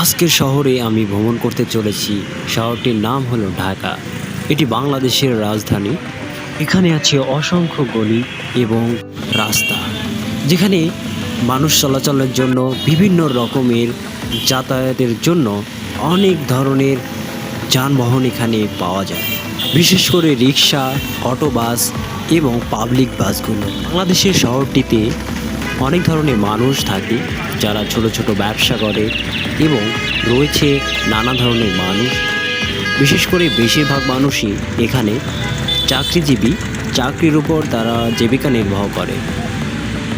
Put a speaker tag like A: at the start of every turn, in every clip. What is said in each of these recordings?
A: আজকের শহরে আমি ভ্রমণ করতে চলেছি। শহরটির নাম হলো ঢাকা। এটি বাংলাদেশের রাজধানী। এখানে আছে অসংখ্য গলি এবং রাস্তা, যেখানে মানুষ চলাচলের জন্য বিভিন্ন রকমের যাতায়াতের জন্য অনেক ধরনের যানবাহন এখানে পাওয়া যায়। বিশেষ করে রিক্সা, অটো বাস এবং পাবলিক বাসগুলো। বাংলাদেশের শহরটিতে অনেক ধরনের মানুষ থাকে যারা ছোট ছোট ব্যবসা করে এবং রয়েছে নানা ধরনের মানুষ। বিশেষ করে বেশিরভাগ মানুষই এখানে চাকরিজীবী, চাকরির উপর তারা জীবিকা নির্বাহ করে।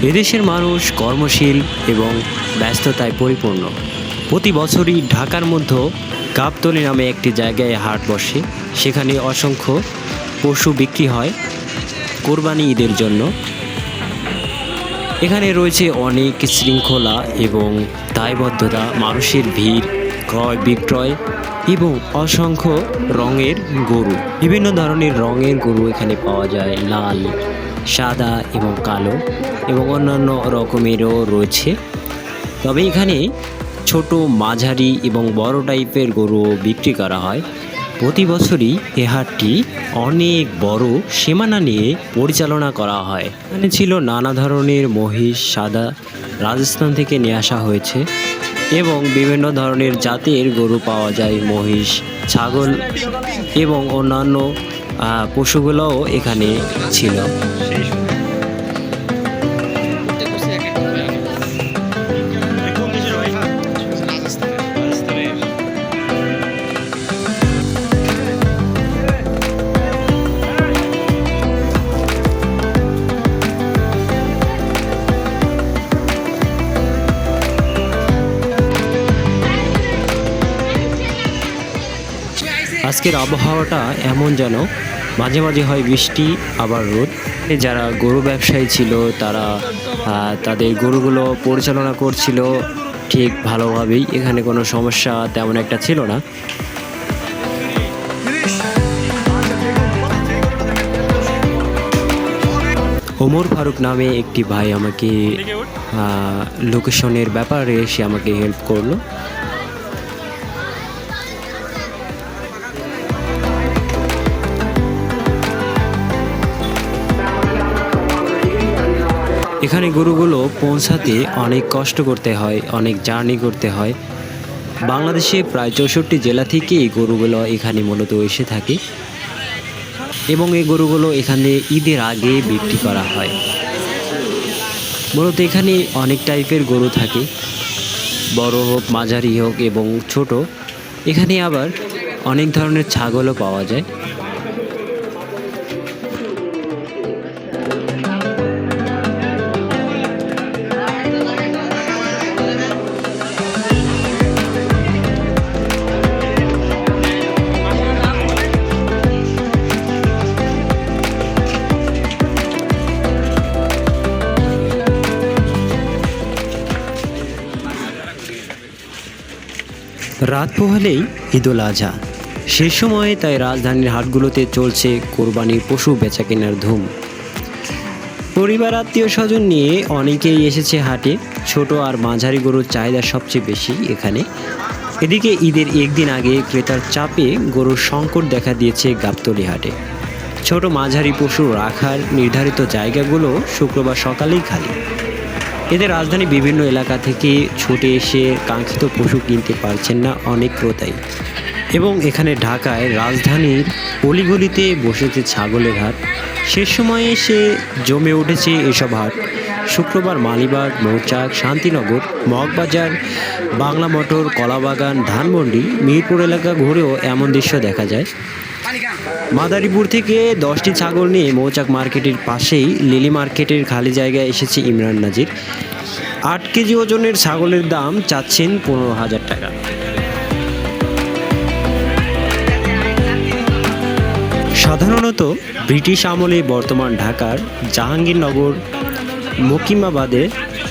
A: এদেশের মানুষ কর্মশীল এবং ব্যস্ততায় পরিপূর্ণ। প্রতি বছরই ঢাকার মধ্যে গাবতলী নামে একটি জায়গায় হাট বসে। সেখানে অসংখ্য পশু বিক্রি হয় কোরবানি ঈদের জন্য। এখানে রয়েছে অনেক শৃঙ্খলা এবং দায়বদ্ধতা, মানুষের ভিড়, ক্রয় বিক্রয় এবং অসংখ্য রঙের গরু। বিভিন্ন ধরনের রঙের গরু এখানে পাওয়া যায়, লাল, সাদা এবং কালো এবং অন্যান্য রকমেরও রয়েছে। তবে এখানে ছোট, মাঝারি এবং বড় টাইপের গরু বিক্রি করা হয়। প্রতি বছরই এ হাটটি অনেক বড় সীমানা নিয়ে পরিচালনা করা হয়। এখানে ছিল নানা ধরনের মহিষ, সাদা রাজস্থান থেকে নিয়ে আসা হয়েছে এবং বিভিন্ন ধরনের জাতের গরু পাওয়া যায়, মহিষ, ছাগল এবং অন্যান্য পশুগুলোও এখানে ছিল। আজকের আবহাওয়াটা এমন যেন মাঝে মাঝে হয় বৃষ্টি, আবার রোদ। যারা গরু ব্যবসায়ী ছিল তারা তাদের গরুগুলো পরিচালনা করছিল ঠিক ভালোভাবেই। এখানে কোনো সমস্যা তেমন একটা ছিল না। ওমর ফারুক নামে একটি ভাই আমাকে লোকেশনের ব্যাপারে সে আমাকে হেল্প করলো। এখানে গরুগুলো পৌঁছাতে অনেক কষ্ট করতে হয়, অনেক জার্নি করতে হয়। বাংলাদেশে প্রায় 64 জেলা থেকে এই গরুগুলো এখানে মূলত এসে থাকে এবং এই গরুগুলো এখানে ঈদের আগে বিক্রি করা হয়। মূলত এখানে অনেক টাইপের গরু থাকে, বড় হোক, মাঝারি হোক এবং ছোট। এখানে আবার অনেক ধরনের ছাগলও পাওয়া যায়। রাত পোহালেই ঈদুল আজহা, সে সময়ে তাই রাজধানীর হাটগুলোতে চলছে কোরবানির পশু বেচা কেনার ধুম। পরিবার, আত্মীয় স্বজন নিয়ে অনেকেই এসেছে হাটে। ছোট আর মাঝারি গরুর চাহিদা সবচেয়ে বেশি এখানে। এদিকে ঈদের একদিন আগে ক্রেতার চাপে গরুর সংকট দেখা দিয়েছে গাবতলী হাটে। ছোট মাঝারি পশু রাখার নির্ধারিত জায়গাগুলো শুক্রবার সকালেই খালি। এদের রাজধানী বিভিন্ন এলাকা থেকে ছুটে এসে কাঙ্ক্ষিত পশু কিনতে পারছেন না অনেক ক্রেতাই। এবং এখানে ঢাকায় রাজধানীর অলিগলিতে বসেছে ছাগলের হাট। শেষ সময়ে এসে জমে উঠেছে এসব হাট। শুক্রবার মালিবাগ, মৌচাক, শান্তিনগর, মগবাজার, বাংলা মোটর, কলাবাগান, ধানমন্ডি, মিরপুর এলাকা ঘুরেও এমন দৃশ্য দেখা যায়। মাদারীপুর থেকে 10টি ছাগল নিয়ে মৌচাক মার্কেটের পাশেই লিলি মার্কেটের খালি জায়গায় এসেছে ইমরান নাজির। 8 কেজি ওজনের ছাগলের দাম চাচ্ছেন 15,000 টাকা। সাধারণত ব্রিটিশ আমলে বর্তমান ঢাকার জাহাঙ্গীরনগর মকিমাবাদে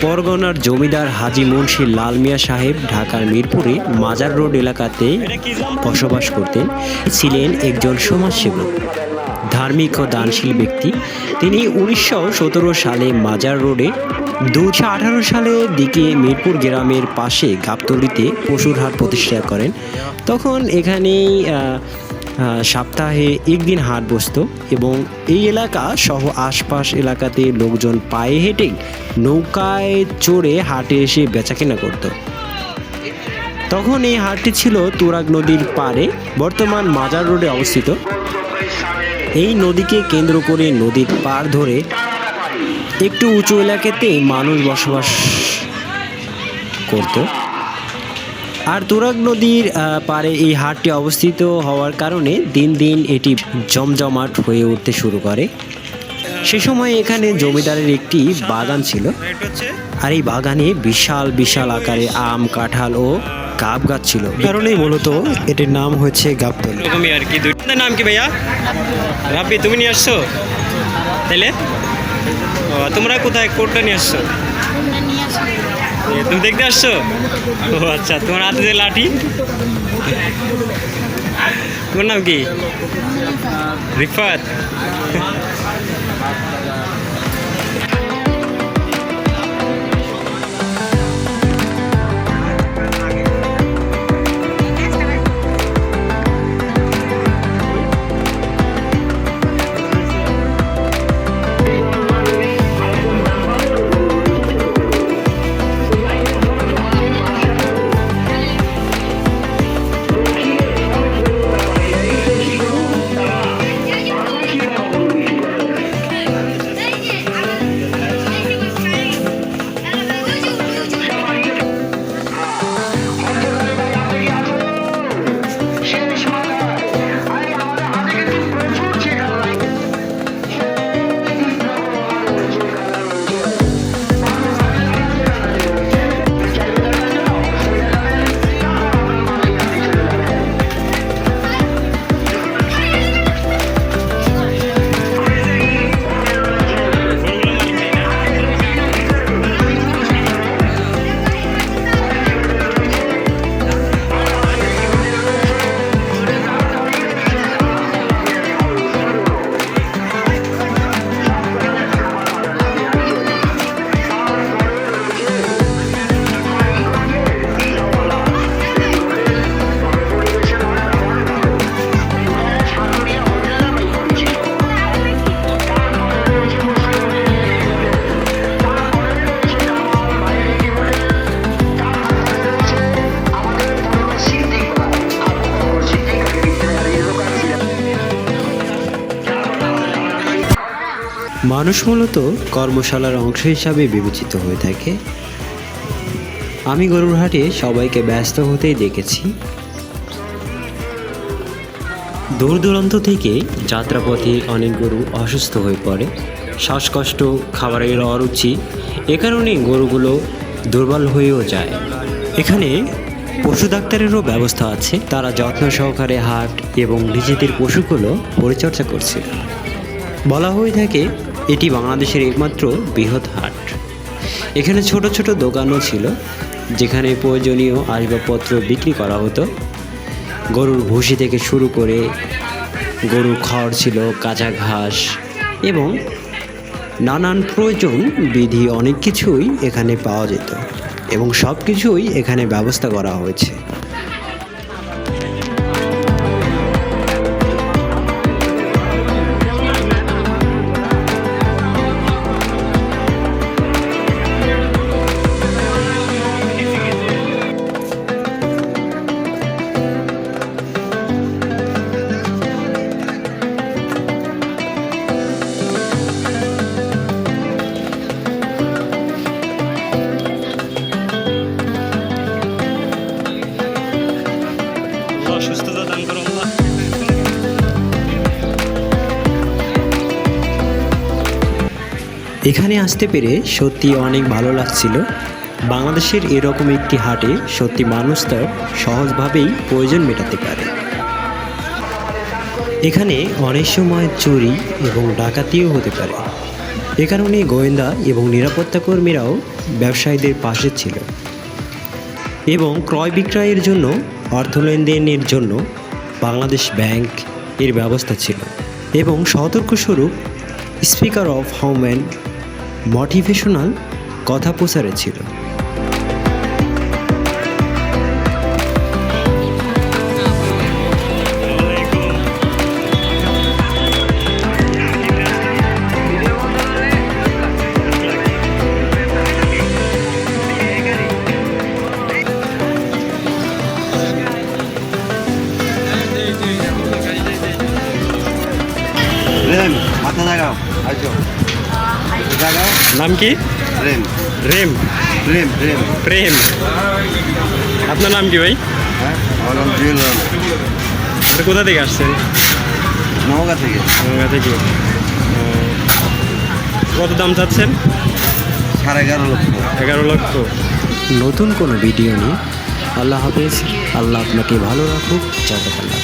A: পরগনার জমিদার হাজী মুন্সি লাল মিয়া সাহেব ঢাকার মিরপুরে মাজার রোড এলাকাতে বসবাস করতেন। ছিলেন একজন সমাজসেবক। ধার্মিক ও দানশীল ব্যক্তি। তিনি 1917 সালে মাজার রোডে 2018 সালের দিকে মিরপুর গ্রামের পাশে গাবতলীতে পশুর হাট প্রতিষ্ঠা করেন। তখন এখানেই সপ্তাহে একদিন হাট বসত এবং এই এলাকা সহ আশপাশ এলাকাতে লোকজন পায়ে হেঁটে নৌকায় চড়ে হাটে এসে বেচাকেনা করত। তখন এই হাটটি ছিল তুরাগ নদীর পাড়ে, বর্তমান মাজার রোডে অবস্থিত। এই নদীকে কেন্দ্র করে নদীর পাড় ধরে একটু উঁচু এলাকাতে মানুষ বসবাস করত। আর তুরাগ নদীর পাড়ে এই হাটটি অবস্থিত হওয়ার কারণে দিন দিন এটি জমজমাট হয়ে উঠতে শুরু করে। সে সময় এখানে জমিদারের একটি বাগান ছিল, আর এই বাগানে বিশাল বিশাল আকারে আম, কাঁঠাল ও গাব গাছ ছিল। কারণেই মূলত এটির নাম হয়েছে গাবতলী।
B: এরকমই আর কি। দুইটার নাম কি ভাইয়া? রাব্বি, তুমি নিয়ে আসছো তাইলে? তোমরা কোথায় কোটটা নিয়ে আসছো? তুমি দেখতে আসছো? ও আচ্ছা, তোমার হাতে যে লাঠি, তোমার নাম কি? রিফাত।
A: মানুষ মূলত কর্মশালার অংশ হিসাবে বিবেচিত হয়ে থাকে। আমি গরুর হাটে সবাইকে ব্যস্ত হতেই দেখেছি। দূর দূরান্ত থেকে যাত্রাপথে অনেক গরু অসুস্থ হয়ে পড়ে, শ্বাসকষ্ট, খাবারের অরুচি, এ কারণে গরুগুলো দুর্বল হয়েও যায়। এখানে পশু ডাক্তারেরও ব্যবস্থা আছে, তারা যত্ন সহকারে হাট এবং নিজেদের পশুগুলো পরিচর্যা করছে। বলা হয়ে থাকে এটি বাংলাদেশের একমাত্র বৃহৎ হাট। এখানে ছোট ছোট দোকানও ছিল যেখানে প্রয়োজনীয় আসবাবপত্র বিক্রি করা হতো। গরুর ভুসি থেকে শুরু করে গরুর খড় ছিল, কাঁচা ঘাস এবং নানান প্রয়োজন বিধি অনেক কিছুই এখানে পাওয়া যেত এবং সব কিছুই এখানে ব্যবস্থা করা হয়েছে।
B: সুস্থতা দান করো আল্লাহ।
A: এখানে আসতে পেরে সত্যি অনেক ভালো লাগছিল। বাংলাদেশের এরকম একটি হাটে সত্যি মানুষ তার সহজভাবেই প্রয়োজন মেটাতে পারে। এখানে অনেক সময় চুরি এবং ডাকাতিও হতে পারে, এ কারণে গোয়েন্দা এবং নিরাপত্তা কর্মীরাও ব্যবসায়ীদের পাশে ছিল এবং ক্রয় বিক্রয়ের জন্য অর্থ লেনদেনের জন্য বাংলাদেশ ব্যাংক এর ব্যবস্থা ছিল। এবং সতর্কস্বরূপ স্পিকার অফ হাউম্যান মোটিভেশনাল কথা প্রচারে ছিল।
C: রেম মাথা লাগাও আসো লাগাও
B: নাম কি?
C: রেম
B: রেম।
C: রেম রেম
B: প্রেম। আপনার নাম কি ভাই?
C: হ্যাঁ আমার নাম জুয়েল রানা
B: আপনি কোথা থেকে আসছেন?
C: নওগাঁ থেকে
B: গঙ্গা থেকে। কত দাম চাচ্ছেন?
C: 11.5 লক্ষ।
B: 11 লক্ষ।
A: নতুন কোনো ভিডিও নিয়ে আল্লাহ হাফেজ। আল্লাহ আপনাকে ভালো রাখুক। জাযাকাল্লাহ।